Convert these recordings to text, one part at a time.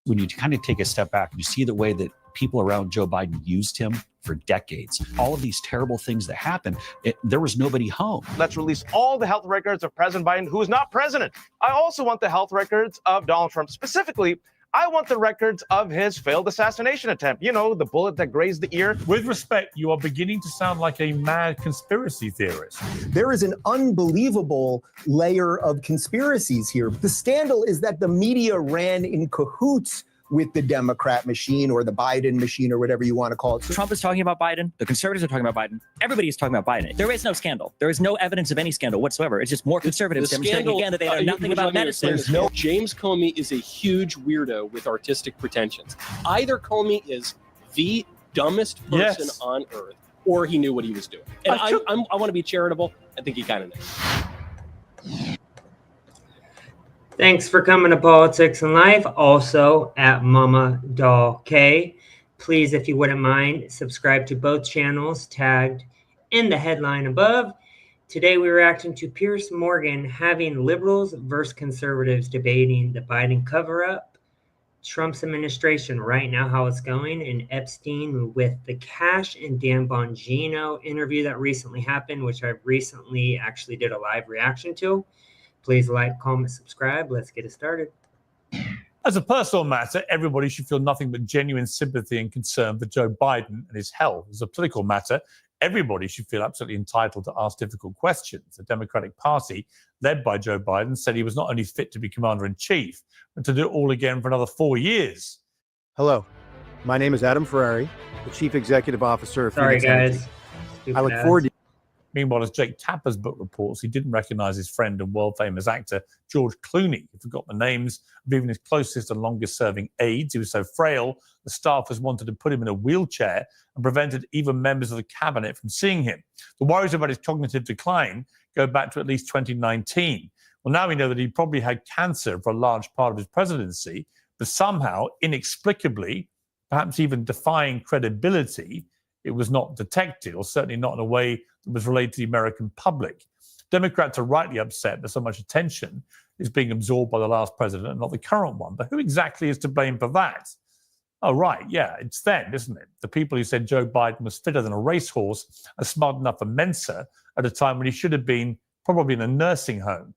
When you kind of take a step back, you see the way that people around Joe Biden used him for decades. All of these terrible things that happened, there was nobody home. Let's release all the health records of President Biden, who is not president. I also want the health records of Donald Trump. Specifically, I want the records of his failed assassination attempt. You know, the bullet that grazed the ear. With respect, you are beginning to sound like a mad conspiracy theorist. There is an unbelievable layer of conspiracies here. The scandal is that the media ran in cahoots with the Democrat machine or the Biden machine or whatever you want to call it. Trump is talking about Biden. The conservatives are talking about Biden. Everybody is talking about Biden. There is no scandal. There is no evidence of any scandal whatsoever. It's just more conservatives demonstrating again that they know nothing about medicine. James Comey is a huge weirdo with artistic pretensions. Either Comey is the dumbest person on earth, or he knew what he was doing. And I want to be charitable. I think he kind of knows. Thanks for coming to Politics and Life. Also at Mama Doll K. Please, if you wouldn't mind, subscribe to both channels tagged in the headline above. Today we're reacting to Piers Morgan having liberals versus conservatives debating the Biden cover-up, Trump's administration right now, how it's going, and Epstein with the Cash and Dan Bongino interview that recently happened, which I recently actually did a live reaction to. Please like, comment, subscribe. Let's get it started. As a personal matter, everybody should feel nothing but genuine sympathy and concern for Joe Biden and his health. As a political matter, everybody should feel absolutely entitled to ask difficult questions. The Democratic Party, led by Joe Biden, said he was not only fit to be commander-in-chief, but to do it all again for another 4 years. Hello, my name is Adam Ferrari, the Chief Executive Officer of Sorry, Phoenix guys. Energy. I look forward to... Meanwhile, as Jake Tapper's book reports, he didn't recognize his friend and world-famous actor George Clooney. He forgot the names of even his closest and longest-serving aides. He was so frail, the staffers wanted to put him in a wheelchair and prevented even members of the cabinet from seeing him. The worries about his cognitive decline go back to at least 2019. Well, now we know that he probably had cancer for a large part of his presidency, but somehow, inexplicably, perhaps even defying credibility, it was not detected, or certainly not in a way that was relayed to the American public. Democrats are rightly upset that so much attention is being absorbed by the last president and not the current one. But who exactly is to blame for that? Oh, right, yeah, it's them, isn't it? The people who said Joe Biden was fitter than a racehorse and smart enough for Mensa at a time when he should have been probably in a nursing home.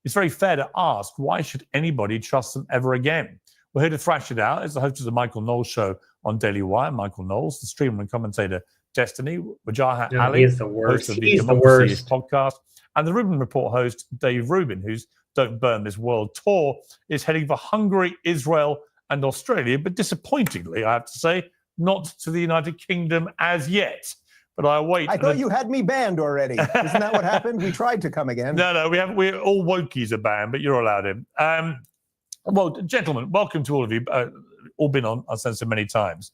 It's very fair to ask, why should anybody trust them ever again? We're here to thrash it out. It's the host of the Michael Knowles Show on Daily Wire, Michael Knowles, the streamer and commentator Destiny, Wajahat Ali, he's the worst. host of the He's the Democracy worst. podcast, and the Rubin Report host, Dave Rubin, whose Don't Burn This World tour is heading for Hungary, Israel, and Australia, but disappointingly, I have to say, not to the United Kingdom as yet. But I await. I thought you had me banned already. Isn't that what happened? We tried to come again. No, we haven't. We're all wokies are banned, but you're allowed in. Well, gentlemen, welcome to all of you. All been on Uncensored many times.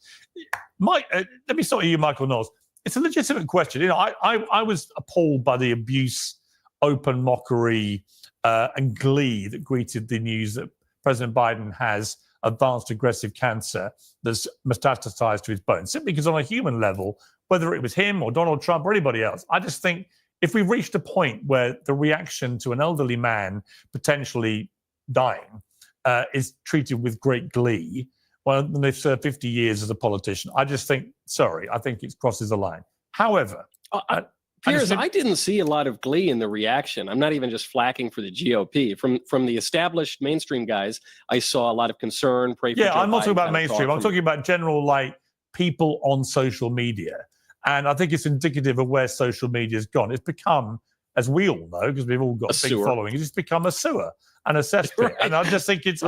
Mike, let me start with you, Michael Knowles. It's a legitimate question. You know, I was appalled by the abuse, open mockery, and glee that greeted the news that President Biden has advanced aggressive cancer that's metastasized to his bones. Simply because on a human level, whether it was him or Donald Trump or anybody else, I just think if we've reached a point where the reaction to an elderly man potentially dying is treated with great glee, well, when they've served 50 years as a politician, I just think, I think it crosses the line. However, Piers, I didn't see a lot of glee in the reaction. I'm not even just flacking for the GOP. From the established mainstream guys, I saw a lot of concern. Pray for Joe I'm not talking Biden about mainstream. I'm talking about general, like, people on social media. And I think it's indicative of where social media has gone. It's become, as we all know, because we've all got a big following, it's become a sewer and a cesspit. Right. And I just think it's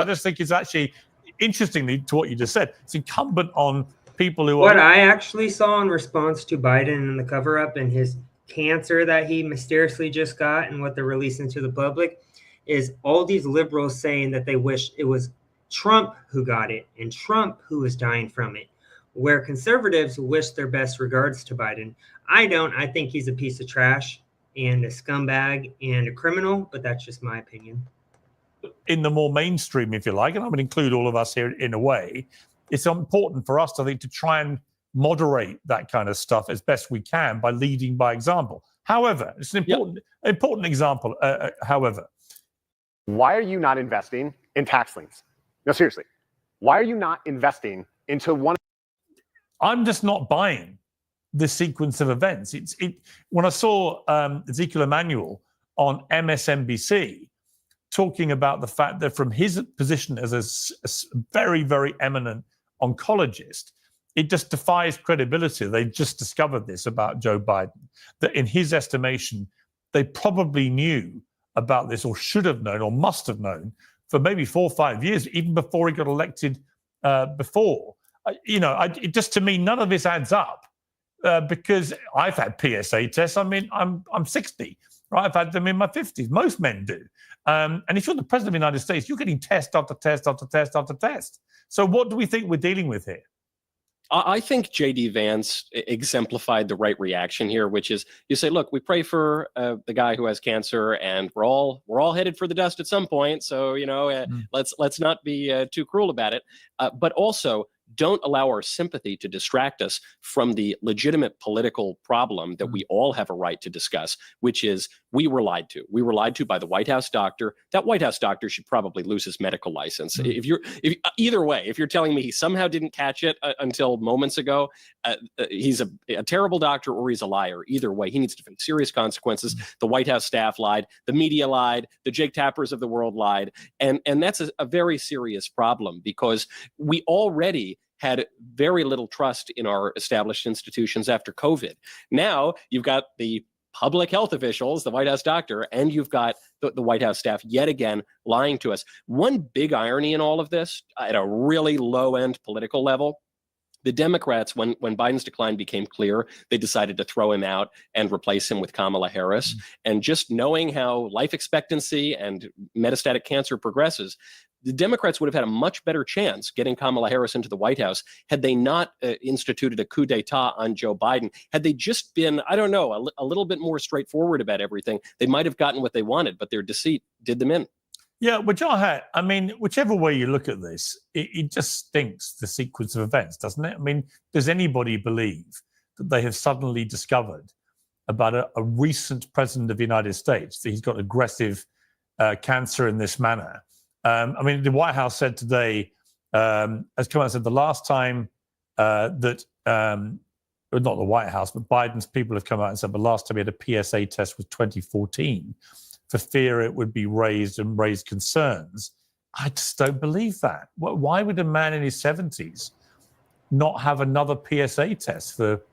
actually, interestingly to what you just said, it's incumbent on people who What I actually saw in response to Biden and the cover-up and his cancer that he mysteriously just got and what they're releasing to the public is all these liberals saying that they wish it was Trump who got it and Trump who was dying from it, where conservatives wish their best regards to Biden. I don't. I think he's a piece of trash and a scumbag and a criminal, but that's just my opinion. In the more mainstream, if you like, and I would include all of us here in a way, it's important for us, I think, to try and moderate that kind of stuff as best we can by leading by example. However, it's an important example, however. Why are you not investing in tax liens? No, seriously. Why are you not investing into one? I'm just not buying this sequence of events. When I saw Ezekiel Emanuel on MSNBC talking about the fact that from his position as a very, very eminent oncologist, it just defies credibility. They just discovered this about Joe Biden, that in his estimation, they probably knew about this or should have known or must have known for maybe 4 or 5 years, even before he got elected before. Just to me, none of this adds up because I've had PSA tests. I mean, I'm 60, right? I've had them in my 50s. Most men do. And if you're the president of the United States, you're getting test after test after test after test. So what do we think we're dealing with here? I think J.D. Vance exemplified the right reaction here, which is you say, look, we pray for the guy who has cancer, and we're all headed for the dust at some point. So, let's not be too cruel about it. But also, don't allow our sympathy to distract us from the legitimate political problem that we all have a right to discuss, which is we were lied to. We were lied to by the White House doctor. That White House doctor should probably lose his medical license. Either way, if you're telling me he somehow didn't catch it until moments ago, he's a terrible doctor or he's a liar. Either way, he needs to face serious consequences. The White House staff lied, the media lied, the Jake Tappers of the world lied. And that's a very serious problem because we already had very little trust in our established institutions after COVID. Now you've got the public health officials, the White House doctor, and you've got the White House staff yet again lying to us. One big irony in all of this, at a really low-end political level, the Democrats, when Biden's decline became clear, they decided to throw him out and replace him with Kamala Harris. And just knowing how life expectancy and metastatic cancer progresses, the Democrats would have had a much better chance getting Kamala Harris into the White House had they not instituted a coup d'etat on Joe Biden. Had they just been, I don't know, a little bit more straightforward about everything, they might have gotten what they wanted, but their deceit did them in. Yeah, but John Hatt, I mean, whichever way you look at this, it just stinks, the sequence of events, doesn't it? I mean, does anybody believe that they have suddenly discovered about a recent president of the United States that he's got aggressive cancer in this manner? I mean, the White House said today, as Kamal said, the last time not the White House, but Biden's people have come out and said the last time he had a PSA test was 2014 for fear it would be raised and raise concerns. I just don't believe that. Why would a man in his 70s not have another PSA test for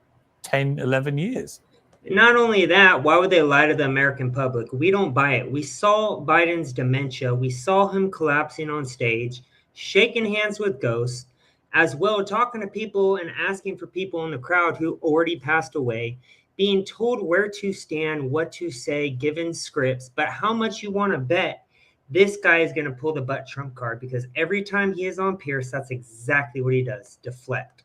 10, 11 years? Not only that, why would they lie to the American public? We don't buy it. We saw Biden's dementia. We saw him collapsing on stage, shaking hands with ghosts, as well talking to people and asking for people in the crowd who already passed away, being told where to stand, what to say, given scripts. But how much you want to bet this guy is going to pull the butt trump card? Because every time he is on Piers, that's exactly what he does, deflect.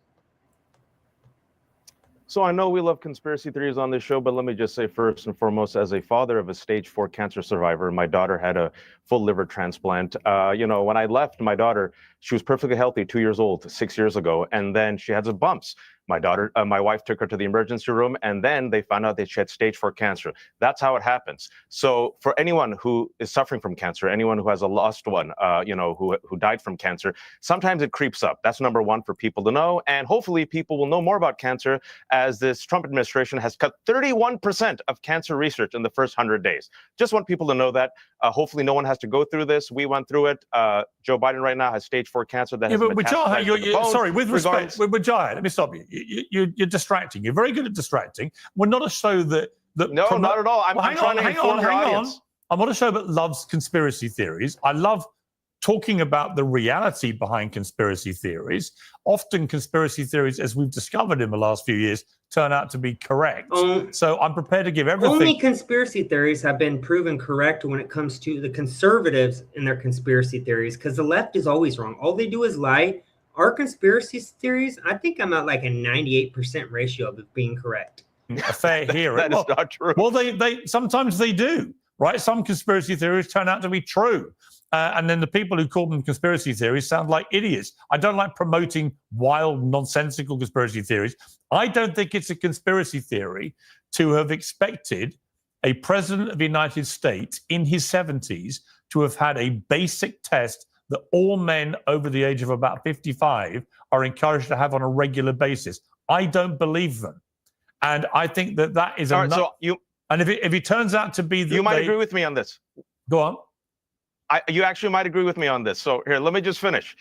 So I know we love conspiracy theories on this show, but let me just say first and foremost, as a father of a stage 4 cancer survivor, my daughter had a full liver transplant. When I left my daughter, she was perfectly healthy, 2 years old, 6 years ago, and then she had some bumps. My wife took her to the emergency room, and then they found out that she had stage 4 cancer. That's how it happens. So for anyone who is suffering from cancer, anyone who has a lost one, who died from cancer, sometimes it creeps up. That's number one for people to know. And hopefully people will know more about cancer as this Trump administration has cut 31% of cancer research in the first 100 days. Just want people to know that. Hopefully no one has to go through this. We went through it. Joe Biden right now has stage 4 cancer that has metastasized to the bones. Sorry, with respect, with Jai, let me stop you. You're distracting. You're very good at distracting. We're not a show that no, not at all. I'm trying to inform your audience. I'm not a show that loves conspiracy theories. I love talking about the reality behind conspiracy theories. Often conspiracy theories, as we've discovered in the last few years, turn out to be correct. So I'm prepared to give everything. Only conspiracy theories have been proven correct when it comes to the conservatives and their conspiracy theories, because the left is always wrong. All they do is lie. Our conspiracy theories, I think I'm at like a 98% ratio of it being correct. A fair hearing. That is not true. Well, they sometimes they do, right? Some conspiracy theories turn out to be true. And then the people who call them conspiracy theories sound like idiots. I don't like promoting wild, nonsensical conspiracy theories. I don't think it's a conspiracy theory to have expected a president of the United States in his 70s to have had a basic test that all men over the age of about 55 are encouraged to have on a regular basis. I don't believe them. And I think that is all right, so and if it turns out to be that you might agree with me on this. Go on. You actually might agree with me on this. So here, let me just finish.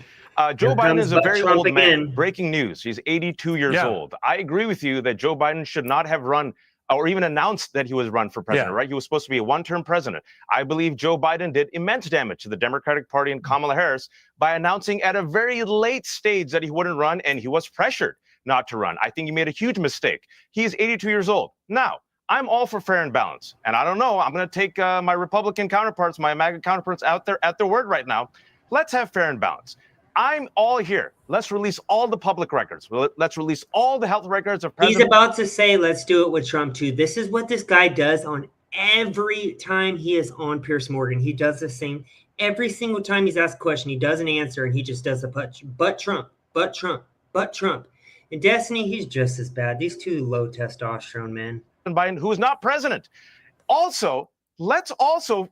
Joe Biden is a very old man. Breaking news. He's 82 years old. I agree with you that Joe Biden should not have run or even announced that he was run for president, right? He was supposed to be a one-term president. I believe Joe Biden did immense damage to the Democratic Party and Kamala Harris by announcing at a very late stage that he wouldn't run, and he was pressured not to run. I think he made a huge mistake. He's 82 years old. Now, I'm all for fair and balance. And I don't know, I'm going to take my Republican counterparts, my MAGA counterparts out there at their word right now. Let's have fair and balance. I'm all here. Let's release all the public records. Let's release all the health records of President. He's about to say, let's do it with Trump too. This is what this guy does on every time he is on Piers Morgan. He does the same. Every single time he's asked a question, he doesn't answer, and he just does the but Trump, but Trump, but Trump. In Destiny, he's just as bad. These two low testosterone men. Biden, who is not president. Also, let's also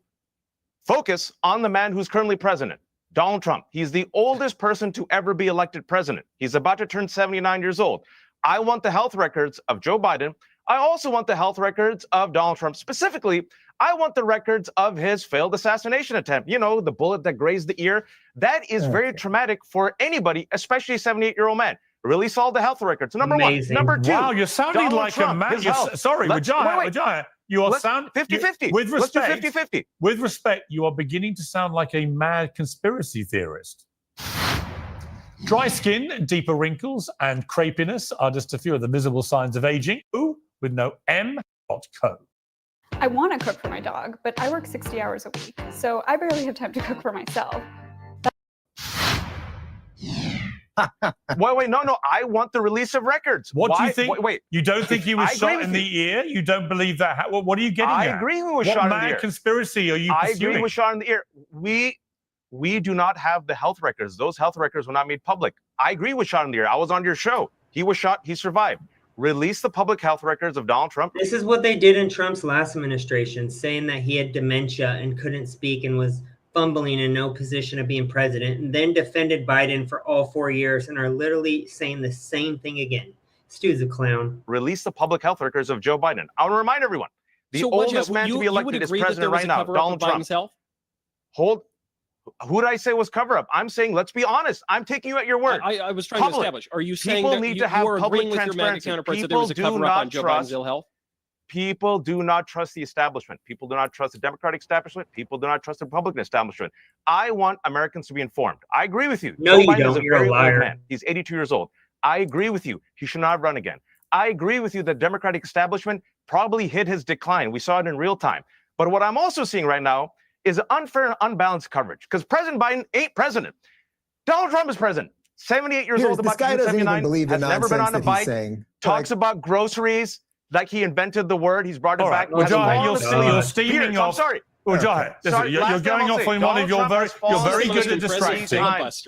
focus on the man who's currently president, Donald Trump. He's the oldest person to ever be elected president. He's about to turn 79 years old. I want the health records of Joe Biden. I also want the health records of Donald Trump. Specifically, I want the records of his failed assassination attempt. You know, the bullet that grazed the ear. That is very traumatic for anybody, especially a 78-year-old man. Release all the health records. Number one. Number two. Wow, you're sounding Donald like Trump, a man. Sorry, Vijaya. You are sounding 50-50. With respect, Let's do 50-50. With respect, you are beginning to sound like a mad conspiracy theorist. Dry skin, deeper wrinkles, and crepiness are just a few of the visible signs of aging. Ooh, with no M.co. I want to cook for my dog, but I work 60 hours a week, so I barely have time to cook for myself. Wait, no. I want the release of records. What do you think? Wait. You don't think he was shot in the ear? You don't believe that? What are you getting at? I agree he was shot in the ear. What mad conspiracy are you pursuing? I agree he was shot in the ear. We do not have the health records. Those health records were not made public. I agree he was shot in the ear. I was on your show. He was shot. He survived. Release the public health records of Donald Trump. This is what they did in Trump's last administration, saying that he had dementia and couldn't speak and was fumbling in no position of being president, and then defended Biden for all 4 years and are literally saying the same thing again. This dude's a clown. Release the public health records of Joe Biden. I want to remind everyone, the oldest man to be elected is president right now, Donald Trump. Who did I say was cover up? I'm saying, let's be honest. I'm taking you at your word. I was trying to establish. Are you saying that you are agreeing with your MAGA counterparts that there was a cover up on Joe Biden's ill health? People do not trust the establishment. People do not trust the Democratic establishment. People do not trust the Republican establishment. I want Americans to be informed. I agree with you. No, Joe you Biden don't. is a You're very a liar. old man. He's 82 years old. I agree with you. He should not run again. I agree with you that Democratic establishment probably hit his decline. We saw it in real time. But what I'm also seeing right now is unfair and unbalanced coverage, because President Biden ain't president. Donald Trump is president. 78 years old, about to be 79, has never been on a bike, talks about groceries like he invented the word. He's brought it back. You're steaming Piers, off. I'm sorry. You're going off on one of your you're very good at distracting.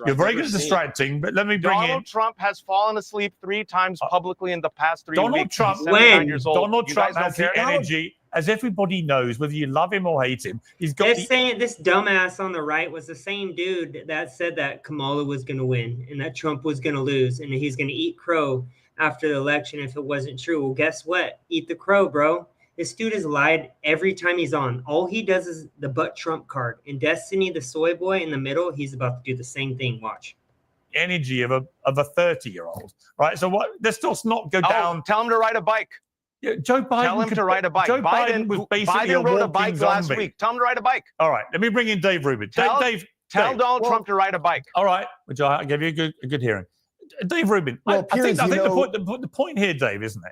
You're very good at distracting, but let me bring in. Donald Trump has fallen asleep 3 times publicly in the past 3 weeks. Donald Trump has the energy, as everybody knows, whether you love him or hate him. He's got this dumbass on the right was the same dude that said that Kamala was going to win and that Trump was going to lose and he's going to eat crow after the election if it wasn't true. Well, guess what? Eat the crow, bro. This dude has lied every time he's on. All he does is the but Trump card. In Destiny, the soy boy in the middle, he's about to do the same thing. Watch. Energy of a 30-year-old, right? So what? Let's just not go down. Tell him to ride a bike. Yeah, Joe Biden. Tell him to ride a bike. Joe Biden was basically Biden rode a bike last week. Tell him to ride a bike. All right, let me bring in Dave Rubin. Tell Donald Trump to ride a bike. All right, which I gave you a good hearing. Dave Rubin. I think the point here, Dave, isn't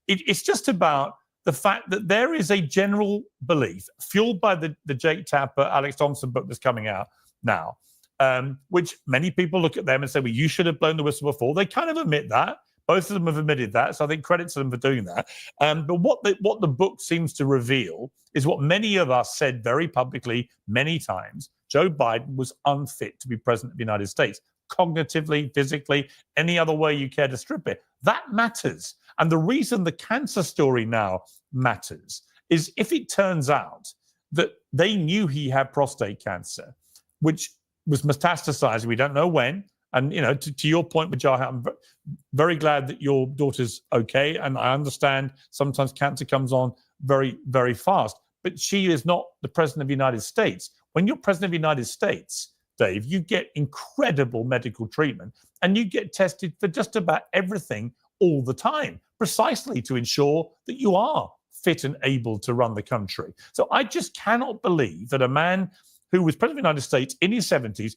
it? It's just about the fact that there is a general belief, fueled by the Jake Tapper, Alex Thompson book that's coming out now, which many people look at them and say, well, you should have blown the whistle before. They kind of admit that. Both of them have admitted that, so I think credit to them for doing that. But what the book seems to reveal is what many of us said very publicly many times. Joe Biden was unfit to be president of the United States, cognitively, physically, any other way you care to strip it. That matters. And the reason the cancer story now matters is if it turns out that they knew he had prostate cancer, which was metastasizing. We don't know when. And, you know, to your point, Wajahat, I'm very glad that your daughter's okay. And I understand sometimes cancer comes on very, very fast. But she is not the president of the United States. When you're president of the United States, Dave, you get incredible medical treatment and you get tested for just about everything all the time, precisely to ensure that you are fit and able to run the country. So I just cannot believe that a man who was president of the United States in his 70s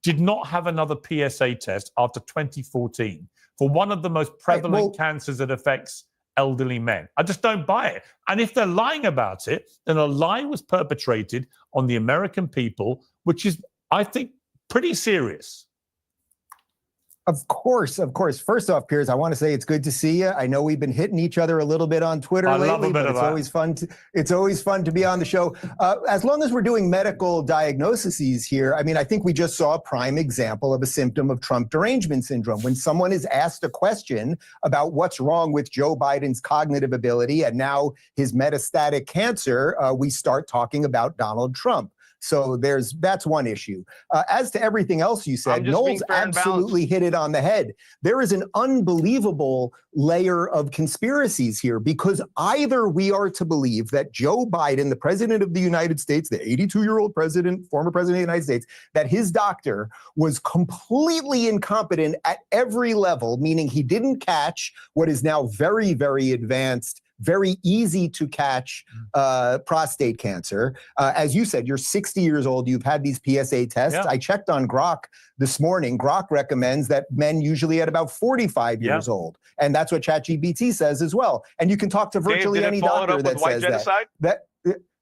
did not have another PSA test after 2014 for one of the most prevalent cancers that affects elderly men. I just don't buy it. And if they're lying about it, then a lie was perpetrated on the American people, which is, I think, pretty serious. Of course, of course. First off, Piers, I want to say it's good to see you. I know we've been hitting each other a little bit on Twitter lately, but it's always fun to be on the show. As long as we're doing medical diagnoses here, I mean, I think we just saw a prime example of a symptom of Trump derangement syndrome. When someone is asked a question about what's wrong with Joe Biden's cognitive ability and now his metastatic cancer, we start talking about Donald Trump. So that's one issue. As to everything else you said, Noel's absolutely hit it on the head. There is an unbelievable layer of conspiracies here because either we are to believe that Joe Biden, the president of the United States, the 82-year-old president, former president of the United States, that his doctor was completely incompetent at every level, meaning he didn't catch what is now very, very advanced, very easy to catch prostate cancer. As you said, you're 60 years old. You've had these PSA tests. Yeah. I checked on Grok this morning. Grok recommends that men usually at about 45 years old. And that's what ChatGPT says as well. And you can talk to virtually any doctor that says that.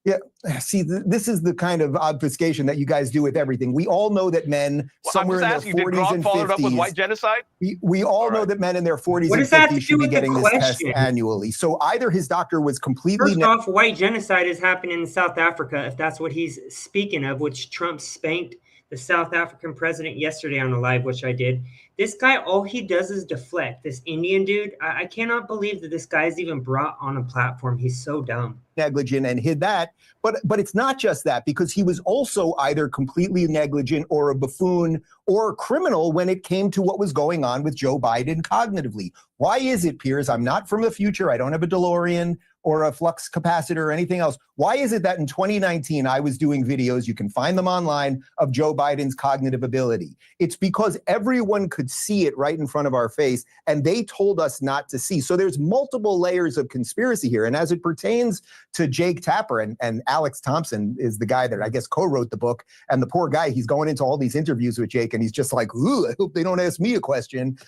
Yeah, see, this is the kind of obfuscation that you guys do with everything. We all know that men somewhere in their 40s and 50s. Up with white genocide? We all know that men in their 40s and 50s should be getting this test annually. So either his doctor was completely... First off, white genocide is happening in South Africa, if that's what he's speaking of, which Trump spanked the South African president yesterday on a live, which I did. This guy, all he does is deflect. This Indian dude, I cannot believe that this guy is even brought on a platform. He's so dumb. Negligent and hid that. But it's not just that, because he was also either completely negligent or a buffoon or a criminal when it came to what was going on with Joe Biden cognitively. Why is it, Piers? I'm not from the future. I don't have a DeLorean or a flux capacitor or anything else. Why is it that in 2019, I was doing videos, you can find them online, of Joe Biden's cognitive ability? It's because everyone could see it right in front of our face, and they told us not to see. So there's multiple layers of conspiracy here. And as it pertains to Jake Tapper, and Alex Thompson is the guy that I guess co-wrote the book, and the poor guy, he's going into all these interviews with Jake, and he's just like, ooh, I hope they don't ask me a question.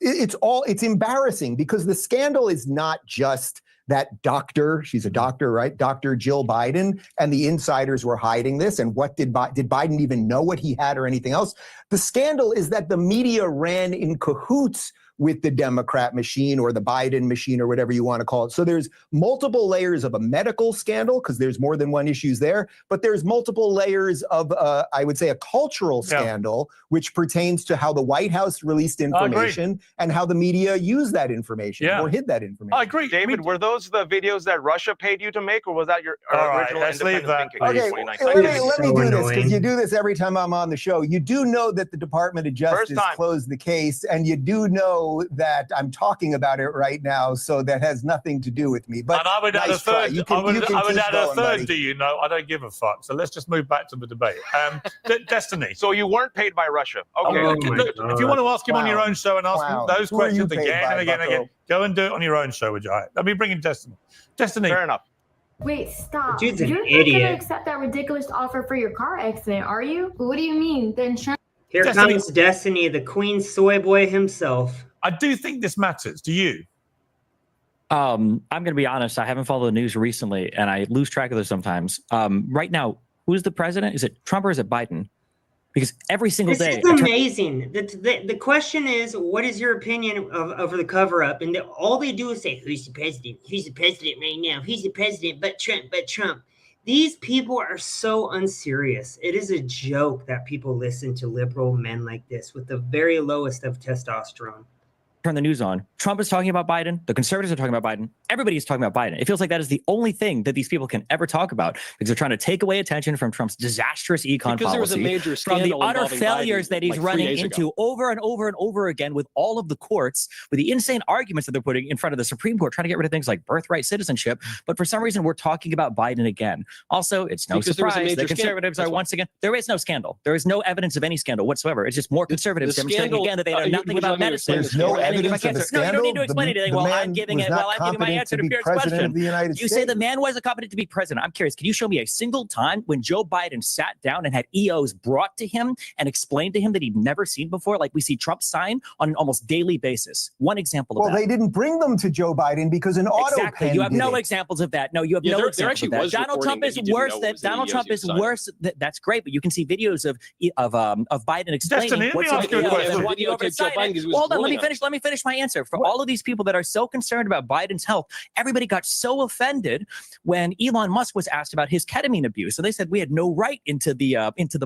It's embarrassing because the scandal is not just that doctor, she's a doctor, right? Dr. Jill Biden, and the insiders were hiding this. And what did Biden even know what he had or anything else? The scandal is that the media ran in cahoots with the Democrat machine or the Biden machine or whatever you want to call it. So there's multiple layers of a medical scandal because there's more than one issues there, but there's multiple layers of, I would say, a cultural scandal, which pertains to how the White House released information and how the media used that information or hid that information. I agree. David, were those the videos that Russia paid you to make, or was that your original independent thinking? Okay, let me do this, because you do this every time I'm on the show. You do know that the Department of Justice closed the case, and you do know that I'm talking about it right now, so that has nothing to do with me. But and I would add a third. I would add a third. Do you know? I don't give a fuck. So let's just move back to the debate. Destiny. So you weren't paid by Russia? Okay. If you want to ask him on your own show and ask him those questions again and again, go and do it on your own show, would you? Let me bring in Destiny. Destiny. Fair enough. Wait, stop. Dude's You're an not going idiot. to accept that ridiculous offer for your car accident, are you? What do you mean? The insurance... Here comes Destiny, the Queen Soy Boy himself. I do think this matters. Do you? I'm going to be honest. I haven't followed the news recently, and I lose track of this sometimes. Right now, who's the president? Is it Trump or is it Biden? Because every single day... This is amazing. The question is, what is your opinion of the cover-up? And all they do is say, who's the president? Who's the president right now? Who's the president but Trump? These people are so unserious. It is a joke that people listen to liberal men like this with the very lowest of testosterone. turn the news on, Trump is talking about Biden, the conservatives are talking about Biden, everybody's talking about Biden. It feels like that is the only thing that these people can ever talk about because they're trying to take away attention from Trump's disastrous econ because policy, there was a major from the scandal utter involving failures Biden, that he's like 3 running days into ago. over and over and over again with all of the courts, with the insane arguments that they're putting in front of the Supreme Court, trying to get rid of things like birthright citizenship. But for some reason, we're talking about Biden again. Also, it's no Because there was a surprise major that conservatives scandal. are once again, there is no scandal. There is no evidence of any scandal whatsoever. It's just more conservatives demonstrating scandal- again that they know nothing would you about let me medicine. explain There's the no scandal? evidence of a No, scandal. you don't need to explain anything. Well, I'm giving my competent answer to be Piers' president question. of the United You States. say the man wasn't competent to be president. I'm curious. Can you show me a single time when Joe Biden sat down and had EOs brought to him and explained to him that he'd never seen before, like we see Trump sign on an almost daily basis? One example of Well, that. they didn't bring them to Joe Biden because an auto Exactly. pen You have did no it. examples of that. No, you have Yeah, no there examples actually of that. was Donald Trump reporting is that he didn't worse. know it That was the Donald EOs Trump he was is signing. worse. That's great, but you can see videos of Biden explaining Destiny, let me what's ask you a in the question. and what you Videotape Joe oversign Biden it. 'cause he was Hold on, let me ruling on finish. Let me finish my answer. For all of these people that are so concerned about Biden's health, everybody got so offended when Elon Musk was asked about his ketamine abuse. So they said we had no right into the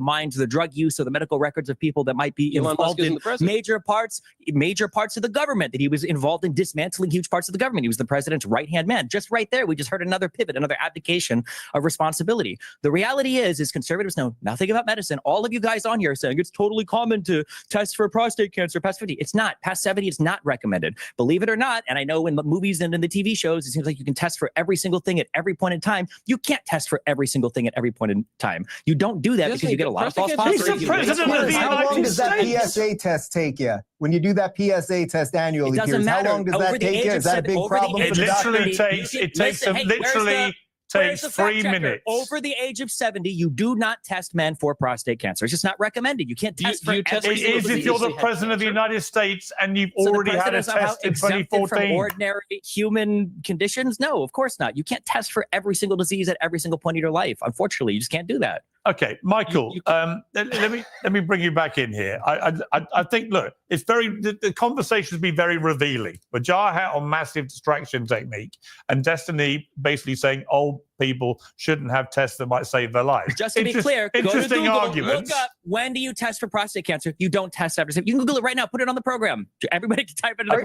minds, the drug use, or the medical records of people that might be Elon Musk involved isn't in the president. major parts of the government. That he was involved in dismantling huge parts of the government. He was the president's right-hand man. Just right there, we just heard another pivot, another abdication of responsibility. The reality is conservatives know nothing about medicine. All of you guys on here are saying it's totally common to test for prostate cancer past 50. It's not. Past 70, it's not recommended. Believe it or not, and I know in the movies and in the TV shows, it seems like you can test for every single thing at every point in time. You can't test for every single thing at every point in time. You don't do that because you get a lot of false He's the positives. president of the How long United does that States. PSA test take you? When you do that PSA test annually, It doesn't Piers, matter. how long does Over that the take age you? of Is that a seven- big over the problem age for It the of doctor? literally 70, takes. you can- It takes. listen, hey, Literally where's takes the fact 3 checker? minutes. Over the age of 70, you do not test men for prostate cancer. It's just not recommended. You can't Do you- test do for you test every It single is if disease. you're the had president of the cancer. United States and you've So the already had a president is somehow test in exempted from 2014. ordinary human conditions? No, of course not. You can't test for every single disease at every single point of your life. Unfortunately, you just can't do that. Okay, Michael, let me bring you back in here. I think, look, it's the conversation's been very revealing. But Jar hat on massive distraction technique and Destiny basically saying old people shouldn't have tests that might save their lives. Just to be clear, go to interesting Google, arguments. look up when do you test for prostate cancer? You don't test after. You can Google it right now. Put it on the program. Everybody can type it in the Are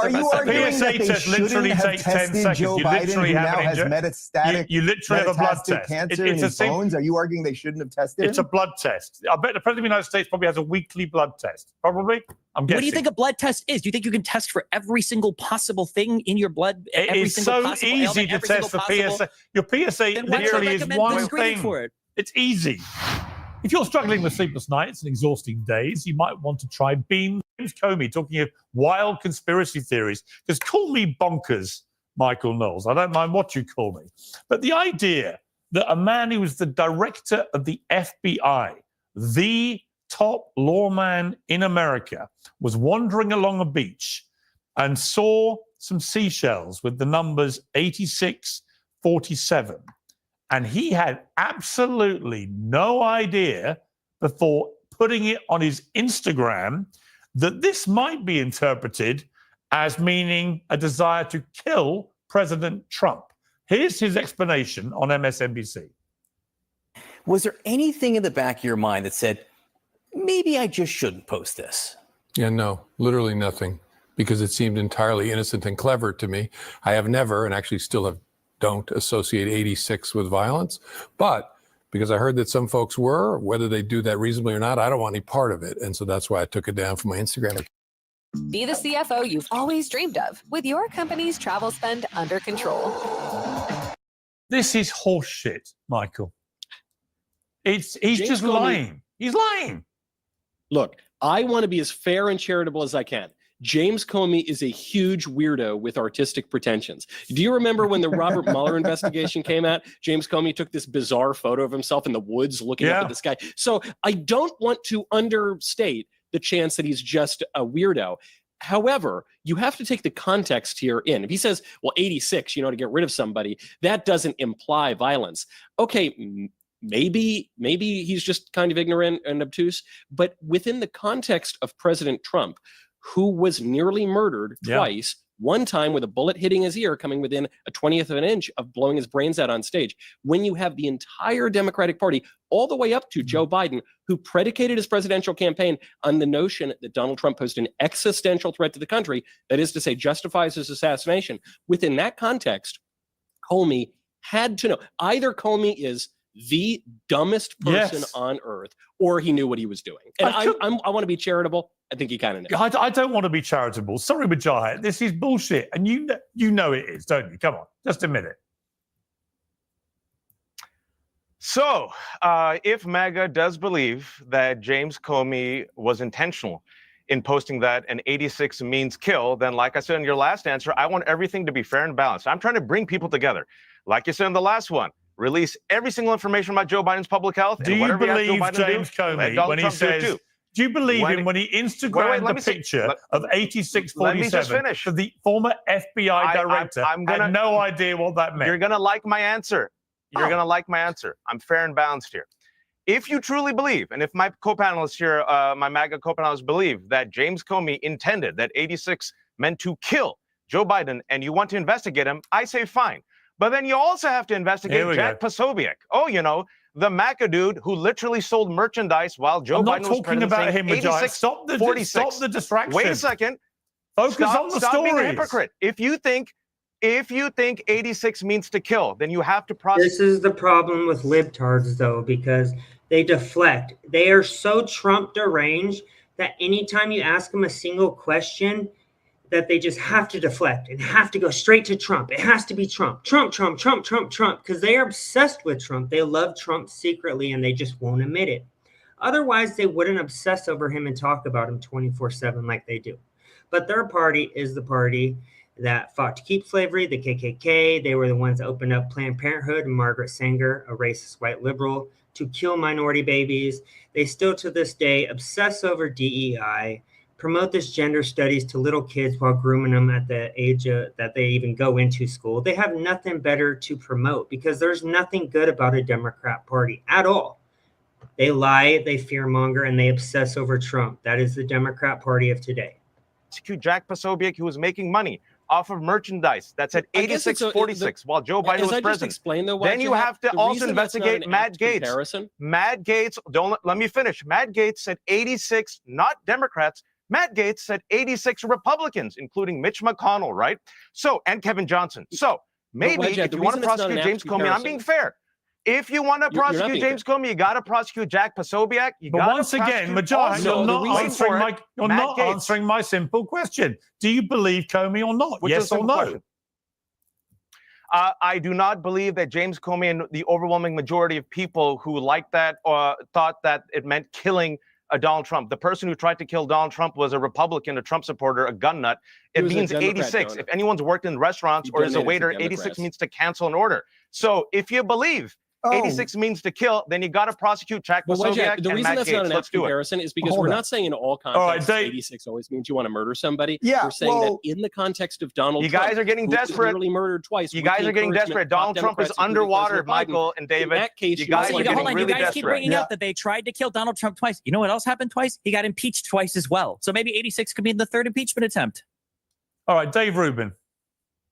you arguing that they shouldn't have tested Joe Biden, who now has metastatic you literally have a blood test. cancer in his bones? Are you arguing they shouldn't have tested It's a him? blood test. I bet the president of the United States probably has a weekly blood test. Probably. I'm guessing. What do you think a blood test is? Do you think you can test for every single possible thing in your blood? It is so easy to test for PSA. Your PSA literally is one thing. For it? It's easy. If you're struggling with sleepless nights and exhausting days, you might want to try Beam. James Comey talking of wild conspiracy theories. Just call me bonkers, Michael Knowles. I don't mind what you call me. But the idea that a man who was the director of the FBI, the top lawman in America, was wandering along a beach and saw some seashells with the numbers 8647. And he had absolutely no idea before putting it on his Instagram that this might be interpreted as meaning a desire to kill President Trump. Here's his explanation on MSNBC. Was there anything in the back of your mind that said, maybe I just shouldn't post this? Yeah, no, literally nothing, because it seemed entirely innocent and clever to me. I have never, and actually still don't associate 86 with violence, but because I heard that some folks were, whether they do that reasonably or not, I don't want any part of it. And so that's why I took it down from my Instagram. Be the CFO you've always dreamed of with your company's travel spend under control. This is horseshit, Michael. He's James just Comey- lying. He's lying. Look, I want to be as fair and charitable as I can. James Comey is a huge weirdo with artistic pretensions. Do you remember when the Robert Mueller investigation came out? James Comey took this bizarre photo of himself in the woods looking up at the sky. So I don't want to understate the chance that he's just a weirdo. However, you have to take the context here in. If he says, well, 86, to get rid of somebody, that doesn't imply violence. Okay, maybe he's just kind of ignorant and obtuse, but within the context of President Trump, who was nearly murdered twice one time with a bullet hitting his ear, coming within a 20th of an inch of blowing his brains out on stage. When you have the entire Democratic Party, all the way up to Joe Biden, who predicated his presidential campaign on the notion that Donald Trump posed an existential threat to the country, that is to say, justifies his assassination. Within that context, Comey had to know. Either Comey is the dumbest person on earth, or he knew what he was doing. And I want to be charitable. I think he kind of knew. I don't want to be charitable. Sorry, Mujahid. This is bullshit. And you know it is, don't you? Come on, just admit it. So, if MAGA does believe that James Comey was intentional in posting that and 86 means kill, then like I said in your last answer, I want everything to be fair and balanced. I'm trying to bring people together. Like you said in the last one, release every single information about Joe Biden's public health. Do you believe James Comey when he says, do you believe him when he Instagrammed the picture of 8647 for the former FBI director? Had no idea what that meant. You're going to like my answer. You're going to like my answer. I'm fair and balanced here. If you truly believe, and if my co-panelists here, my MAGA co-panelists believe that James Comey intended that 86 meant to kill Joe Biden and you want to investigate him, I say fine. But then you also have to investigate Jack Posobiec. Oh, you know, the MAGA dude who literally sold merchandise while Joe Biden was president. I'm not talking about him, stop the distraction. Wait a second. Focus on the stop being a stories. hypocrite. If you think 86 means to kill, then you have to prosecute. This is the problem with libtards, though, because they deflect. They are so Trump deranged that anytime you ask them a single question, that they just have to deflect and have to go straight to Trump. It has to be Trump, because they are obsessed with Trump. They love Trump secretly, and they just won't admit it. Otherwise, they wouldn't obsess over him and talk about him 24/7 like they do. But their party is the party that fought to keep slavery, the KKK. They were the ones that opened up Planned Parenthood and Margaret Sanger, a racist white liberal, to kill minority babies. They still to this day obsess over DEI, promote this gender studies to little kids while grooming them at the age that they even go into school. They have nothing better to promote because there's nothing good about a Democrat Party at all. They lie, they fearmonger, and they obsess over Trump. That is the Democrat Party of today. Execute Jack Posobiec, who was making money off of merchandise that's at 86.46 while Joe Biden was president. Then you have to also investigate Matt Gaetz. Matt Gaetz, let me finish. Matt Gaetz said 86, not Democrats. Matt Gaetz said 86 Republicans, including Mitch McConnell, right? So, and Kevin Johnson. So maybe if you want to prosecute James Comey, I'm being fair. If you want to prosecute James Comey, you got to prosecute Jack Posobiec. But once again, Mujahid, you're not answering my simple question. Do you believe Comey or not? Yes or no? I do not believe that James Comey and the overwhelming majority of people who liked that thought that it meant killing Donald Trump. The person who tried to kill Donald Trump was a Republican, a Trump supporter, a gun nut. It means 86. If anyone's worked in restaurants or is a waiter, 86 means to cancel an order. So if you believe 86 means to kill, then you got to prosecute Jack Posobiec. The reason that's not an apt comparison is because we're not saying in all contexts 86 always means you want to murder somebody. Yeah, we're saying that in the context of Donald Trump, you guys are getting desperate. Literally murdered twice. You guys are getting desperate. Donald Trump is underwater, Michael and David. In that case, you guys are getting really desperate. You guys keep bringing up that they tried to kill Donald Trump twice. You know what else happened twice? He got impeached twice as well. So maybe 86 could be the third impeachment attempt. All right, Dave Rubin.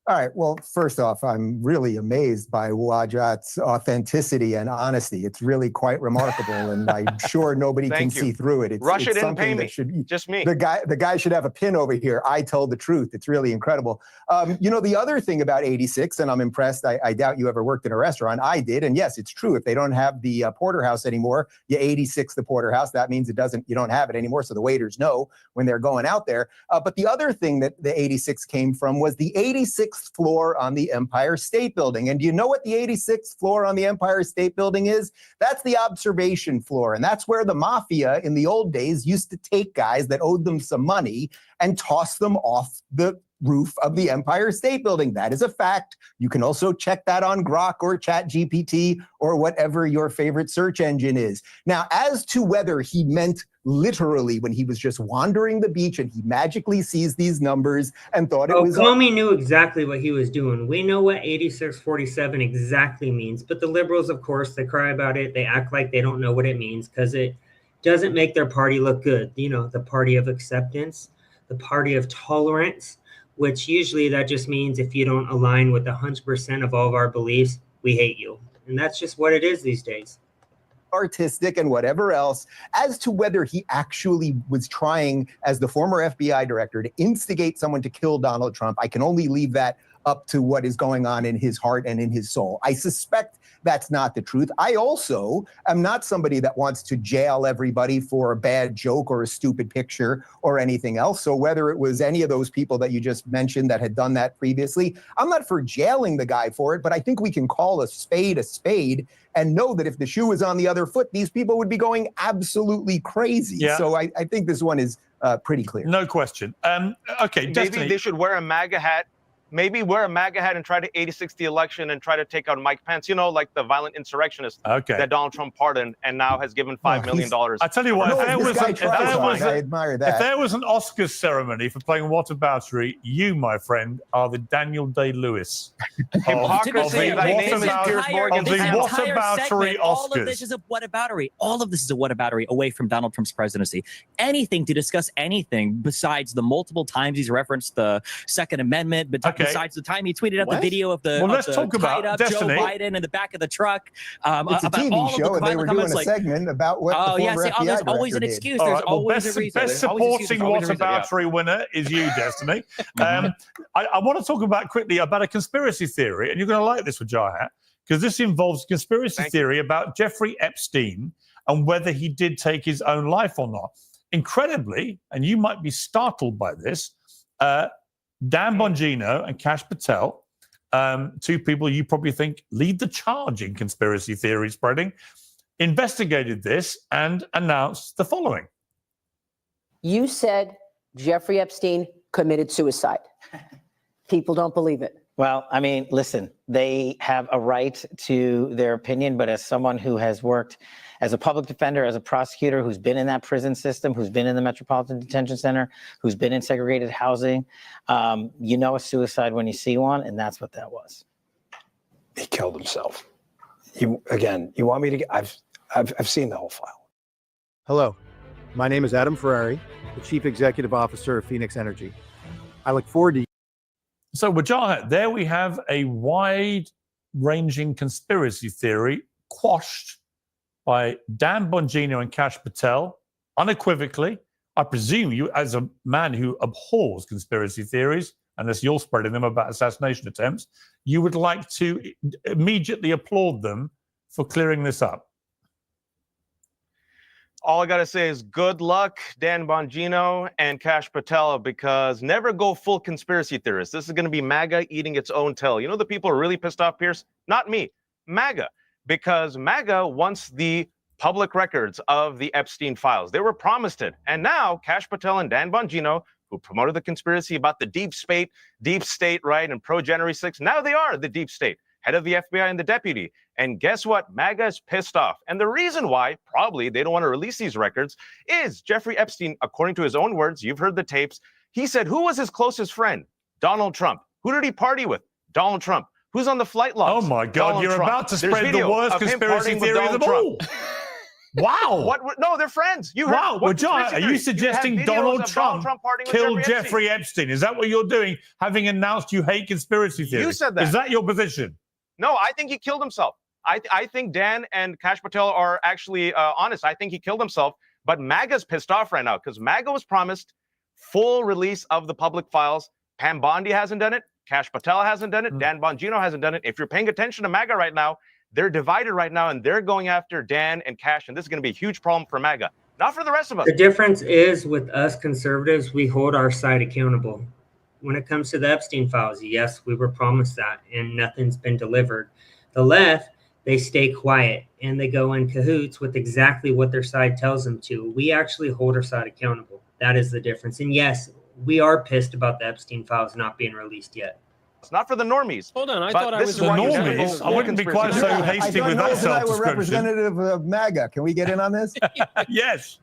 All right. Well, first off, I'm really amazed by Wajat's authenticity and honesty. It's really quite remarkable, and I'm sure nobody can see through it. Russia didn't pay me. Just me. The guy should have a pin over here. I told the truth. It's really incredible. You know, the other thing about 86, and I'm impressed. I doubt you ever worked in a restaurant. I did, and yes, it's true. If they don't have the porterhouse anymore, you 86 the porterhouse. That means you don't have it anymore. So the waiters know when they're going out there. But the other thing that the 86 came from was the 86th floor on the Empire State Building. And do you know what the 86th floor on the Empire State Building is? That's the observation floor. And that's where the mafia in the old days used to take guys that owed them some money and toss them off the roof of the Empire State Building. That is a fact. You can also check that on Grok or ChatGPT or whatever your favorite search engine is. Now, as to whether he meant literally when he was just wandering the beach and he magically sees these numbers and thought it was... Comey knew exactly what he was doing. We know what 8647 exactly means, but the liberals, of course, they cry about it. They act like they don't know what it means because it doesn't make their party look good. You know, the party of acceptance, the party of tolerance. which usually that just means if you don't align with 100% of all of our beliefs, we hate you. And that's just what it is these days. Artistic and whatever else. As to whether he actually was trying, as the former FBI director, to instigate someone to kill Donald Trump, I can only leave that up to what is going on in his heart and in his soul. I suspect that's not the truth. I also am not somebody that wants to jail everybody for a bad joke or a stupid picture or anything else. So whether it was any of those people that you just mentioned that had done that previously, I'm not for jailing the guy for it, but I think we can call a spade and know that if the shoe was on the other foot, these people would be going absolutely crazy. Yeah. So I think this one is pretty clear. No question. Okay, maybe Destiny. They should wear a MAGA hat. Maybe wear a MAGA hat and try to 86 the election and try to take out Mike Pence, you know, like the violent insurrectionist that Donald Trump pardoned and now has given $5 million. I tell you what, I admire that. If there was an Oscars ceremony for playing whataboutery, you, my friend, are the Daniel Day-Lewis. Hypocrisy. Thy name is Piers Morgan. Of the whataboutery Oscars. All of this is a whataboutery. All of this is a whataboutery away from Donald Trump's presidency. Anything to discuss anything besides the multiple times he's referenced the Second Amendment, but besides the time he tweeted out the video of the, tied up Joe Biden in the back of the truck. It's a TV show, and they were doing a segment about what the former FBI there's always an excuse. All There's right, well, always a reason. Best supporting whataboutery winner is you, Destiny. I want to talk quickly about a conspiracy theory, and you're going to like this with Jahat, because this involves conspiracy theory about Jeffrey Epstein and whether he did take his own life or not. Incredibly, and you might be startled by this, Dan Bongino and Kash Patel, two people you probably think lead the charge in conspiracy theory spreading, investigated this and announced the following. You said Jeffrey Epstein committed suicide. People don't believe it. Well, I mean, listen, they have a right to their opinion, but as someone who has worked as a public defender, as a prosecutor, who's been in that prison system, who's been in the Metropolitan Detention Center, who's been in segregated housing, you know a suicide when you see one, and that's what that was. He killed himself. You want me to I've seen the whole file. Hello, my name is Adam Ferrari, the Chief Executive Officer of Phoenix Energy. I look forward to. So, Wajahat, there we have a wide-ranging conspiracy theory quashed by Dan Bongino and Kash Patel, unequivocally. I presume you, as a man who abhors conspiracy theories, unless you're spreading them about assassination attempts, you would like to immediately applaud them for clearing this up. All I got to say is good luck, Dan Bongino and Kash Patel, because never go full conspiracy theorist. This is going to be MAGA eating its own tail. You know the people are really pissed off, Piers? Not me, MAGA. Because MAGA wants the public records of the Epstein files. They were promised it. And now Kash Patel and Dan Bongino, who promoted the conspiracy about the deep state, right, and pro-January 6th, now they are the deep state, head of the FBI and the deputy. And guess what? MAGA is pissed off. And the reason why, probably, they don't want to release these records is Jeffrey Epstein, according to his own words, you've heard the tapes, he said, who was his closest friend? Donald Trump. Who did he party with? Donald Trump. Who's on the flight logs? Oh, my God. Donald You're Trump. about to spread the worst conspiracy theory of them all. Wow. No, they're friends. Wow. Well, John, are you suggesting Donald Trump killed Jeffrey Epstein? Is that what you're doing, having announced you hate conspiracy theories? You said that. Is that your position? No, I think he killed himself. I think Dan and Kash Patel are actually honest. I think he killed himself. But MAGA's pissed off right now because MAGA was promised full release of the public files. Pam Bondi hasn't done it. Kash Patel hasn't done it. Dan Bongino hasn't done it. If you're paying attention to MAGA right now, they're divided right now, and they're going after Dan and Kash, and this is going to be a huge problem for MAGA, not for the rest of us. The difference is with us conservatives, we hold our side accountable. When it comes to the Epstein files, yes, we were promised that, and nothing's been delivered. The left, they stay quiet, and they go in cahoots with exactly what their side tells them to. We actually hold our side accountable. That is the difference. And yes, we are pissed about the Epstein files not being released yet. It's not for the normies. Hold on, I thought I was the normies. I wouldn't be quite so hasty with that self-description. We're representative of MAGA. Can we get in on this? Yes.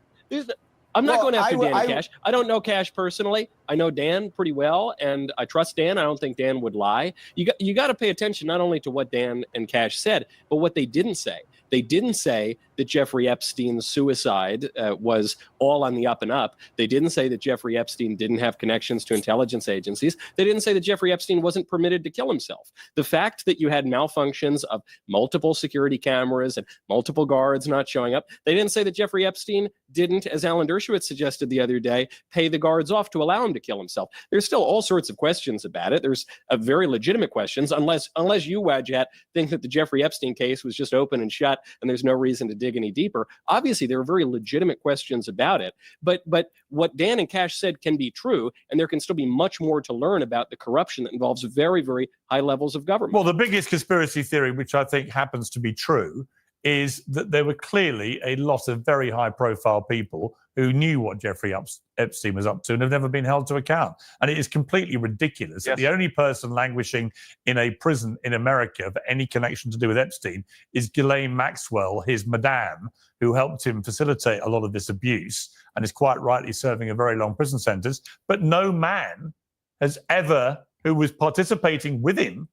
I'm not going after Dan and Kash. I don't know Kash personally. I know Dan pretty well, and I trust Dan. I don't think Dan would lie. You got to pay attention not only to what Dan and Kash said, but what they didn't say. They didn't say that Jeffrey Epstein's suicide was all on the up and up. They didn't say that Jeffrey Epstein didn't have connections to intelligence agencies. They didn't say that Jeffrey Epstein wasn't permitted to kill himself. The fact that you had malfunctions of multiple security cameras and multiple guards not showing up, they didn't say that Jeffrey Epstein didn't, as Alan Dershowitz suggested the other day, pay the guards off to allow him to kill himself. There's still all sorts of questions about it. There's very legitimate questions, unless you, Wadjet, think that the Jeffrey Epstein case was just open and shut and there's no reason to dig any deeper. Obviously, there are very legitimate questions about it. But what Dan and Cash said can be true, and there can still be much more to learn about the corruption that involves very, very high levels of government. Well, the biggest conspiracy theory, which I think happens to be true, is that there were clearly a lot of very high-profile people who knew what Jeffrey Epstein was up to and have never been held to account. And it is completely ridiculous that the only person languishing in a prison in America for any connection to do with Epstein is Ghislaine Maxwell, his madame, who helped him facilitate a lot of this abuse and is quite rightly serving a very long prison sentence. But no man has ever, who was participating with him,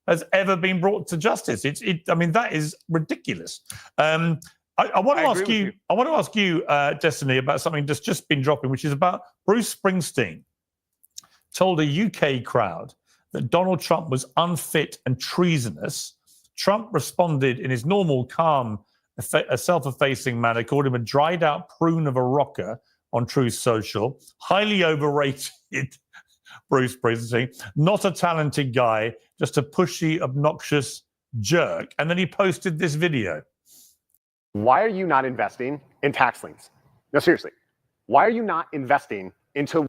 has ever been brought to justice. I mean, that is ridiculous. I want to ask you, Destiny, about something that's just been dropping, which is about Bruce Springsteen told a UK crowd that Donald Trump was unfit and treasonous. Trump responded in his normal, calm, self-effacing manner, called him a dried-out prune of a rocker on Truth Social. Highly overrated Bruce Springsteen, not a talented guy, just a pushy, obnoxious jerk. And then he posted this video. Why are you not investing in tax liens? No, seriously. Why are you not investing into...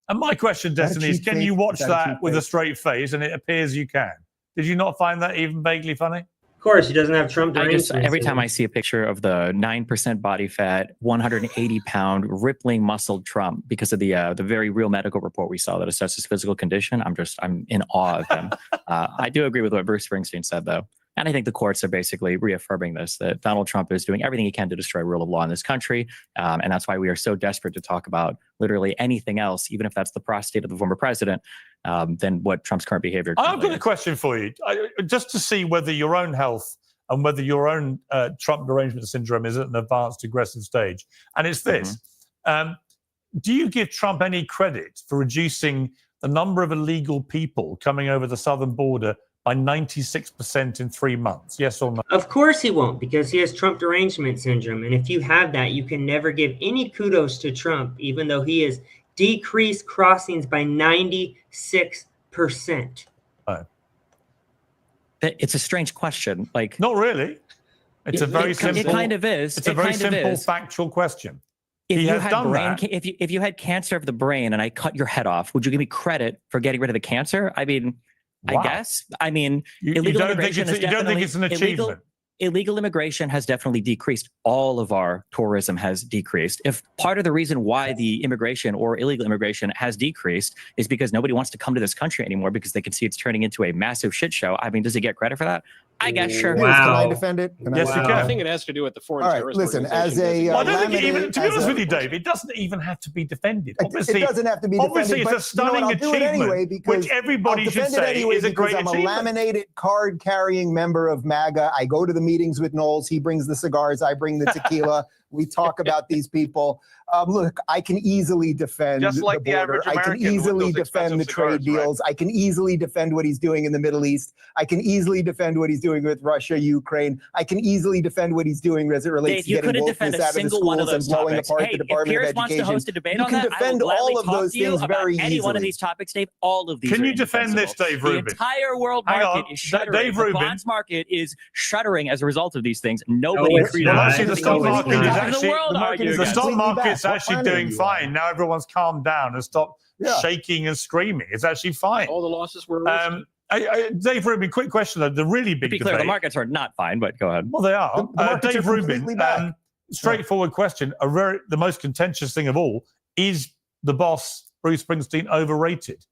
And my question, Destiny, is can you watch that with a straight face? And it appears you can. Did you not find that even vaguely funny? Of course, he doesn't have Trump. Every time I see a picture of the 9% body fat, 180-pound, rippling muscled Trump, because of the very real medical report we saw that assessed his physical condition, I'm in awe of him. I do agree with what Bruce Springsteen said, though. And I think the courts are basically reaffirming this, that Donald Trump is doing everything he can to destroy rule of law in this country. And that's why we are so desperate to talk about literally anything else, even if that's the prostate of the former president, than what Trump's current behavior. I've got a question for you, just to see whether your own health and whether your own Trump derangement syndrome is at an advanced aggressive stage. And it's this. Do you give Trump any credit for reducing the number of illegal people coming over the southern border by 96% in 3 months? Yes or no? Of course he won't, because he has Trump derangement syndrome. And if you have that, you can never give any kudos to Trump, even though he has decreased crossings by 96%. It's a strange question. Like, not really. It's a very simple. It kind of is. It's a very simple, factual question. If you had cancer of the brain and I cut your head off, would you give me credit for getting rid of the cancer? I mean, wow. I guess. I mean, illegal immigration you don't think it's an achievement? Illegal immigration has definitely decreased. All of our tourism has decreased. If part of the reason why the immigration or illegal immigration has decreased is because nobody wants to come to this country anymore because they can see it's turning into a massive shit show. I mean, does he get credit for that? I guess sure. Wow. Can I defend it? Yes, you can. I think it has to do with the foreign terrorist listen, as a I don't think even, to be honest with you, Dave, it doesn't even have to be defended. Obviously, it doesn't have to be defended. Obviously, it's a stunning achievement, anyway which everybody should say is a great achievement. I'm a laminated card-carrying member of MAGA. I go to the meetings with Knowles. He brings the cigars. I bring the tequila. We talk about these people. Look, I can easily defend just like the border. I can easily defend the trade deals. Right? I can easily defend what he's doing in the Middle East. I can easily defend what he's doing with Russia, Ukraine. I can easily defend what he's doing as it relates to getting wokeness out of the schools and blowing apart the Department of Education. Wants to host a debate you on can that, defend all of those things very easily. Any one of these topics, Dave, all of these. Can you defend this, Dave Rubin? The entire world market is shuddering. Dave Rubin. The bonds market is shuddering as a result of these things. Nobody agrees. Well, actually, the stock market is actually the stock market's actually doing fine. Now everyone's calmed down and stopped shaking and screaming. It's actually fine. All the losses were Dave Rubin, quick question though. The really big to be clear, the markets are not fine, but go ahead. Well, they are. Dave Rubin, straightforward question. The most contentious thing of all, is the boss, Bruce Springsteen, overrated?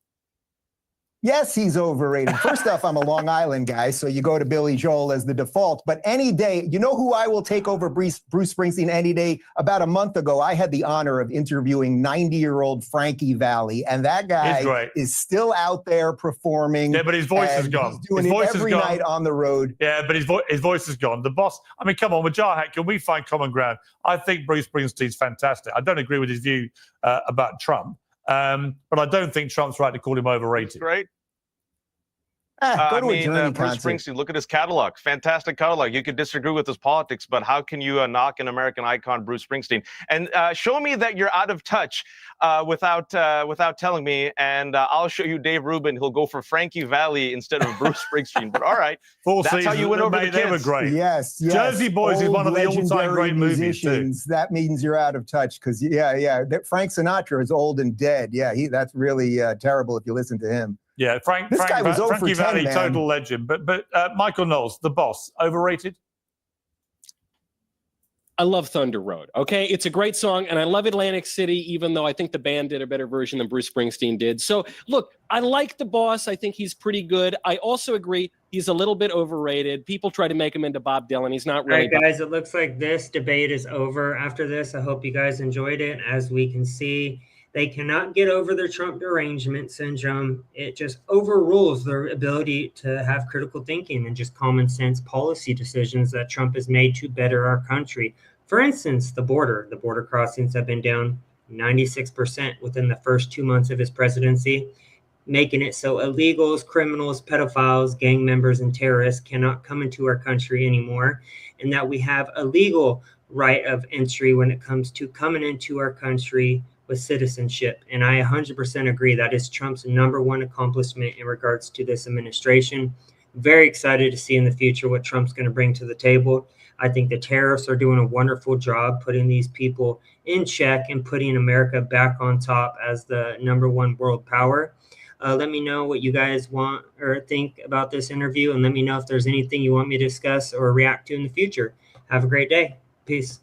Yes, he's overrated. First off, I'm a Long Island guy, so you go to Billy Joel as the default. But any day, you know who I will take over Bruce Springsteen any day? About a month ago, I had the honor of interviewing 90-year-old Frankie Valli, and that guy is still out there performing. Yeah, but his voice is gone. He's doing it every night on the road. Yeah, but his voice is gone. The boss, I mean, come on, with Jahat, can we find common ground? I think Bruce Springsteen's fantastic. I don't agree with his view about Trump. But I don't think Trump's right to call him overrated. Great. Go to a Journey Bruce concert. Springsteen, look at his catalog. Fantastic catalog. You could disagree with his politics, but how can you knock an American icon, Bruce Springsteen? And show me that you're out of touch without telling me, and I'll show you Dave Rubin. He'll go for Frankie Valli instead of Bruce Springsteen. But all right, that's how you win over the kids. They were great. Yes. Jersey Boys is one of the all-time great movies too. That means you're out of touch because Frank Sinatra is old and dead. Yeah, that's really terrible if you listen to him. Yeah, Frankie Valli, total legend. But Michael Knowles, the boss, overrated? I love Thunder Road. Okay, it's a great song, and I love Atlantic City, even though I think the band did a better version than Bruce Springsteen did. So, look, I like the boss. I think he's pretty good. I also agree he's a little bit overrated. People try to make him into Bob Dylan. He's not really. All right, guys, it looks like this debate is over after this. I hope you guys enjoyed it. As we can see, they cannot get over their Trump derangement syndrome. It just overrules their ability to have critical thinking and just common sense policy decisions that Trump has made to better our country. For instance, the border crossings have been down 96% within the first 2 months of his presidency, making it so illegals, criminals, pedophiles, gang members, and terrorists cannot come into our country anymore, and that we have a legal right of entry when it comes to coming into our country with citizenship. And I 100% agree that is Trump's #1 accomplishment in regards to this administration. Very excited to see in the future what Trump's going to bring to the table. I think the tariffs are doing a wonderful job putting these people in check and putting America back on top as the #1 world power. Let me know what you guys want or think about this interview, and let me know if there's anything you want me to discuss or react to in the future. Have a great day. Peace.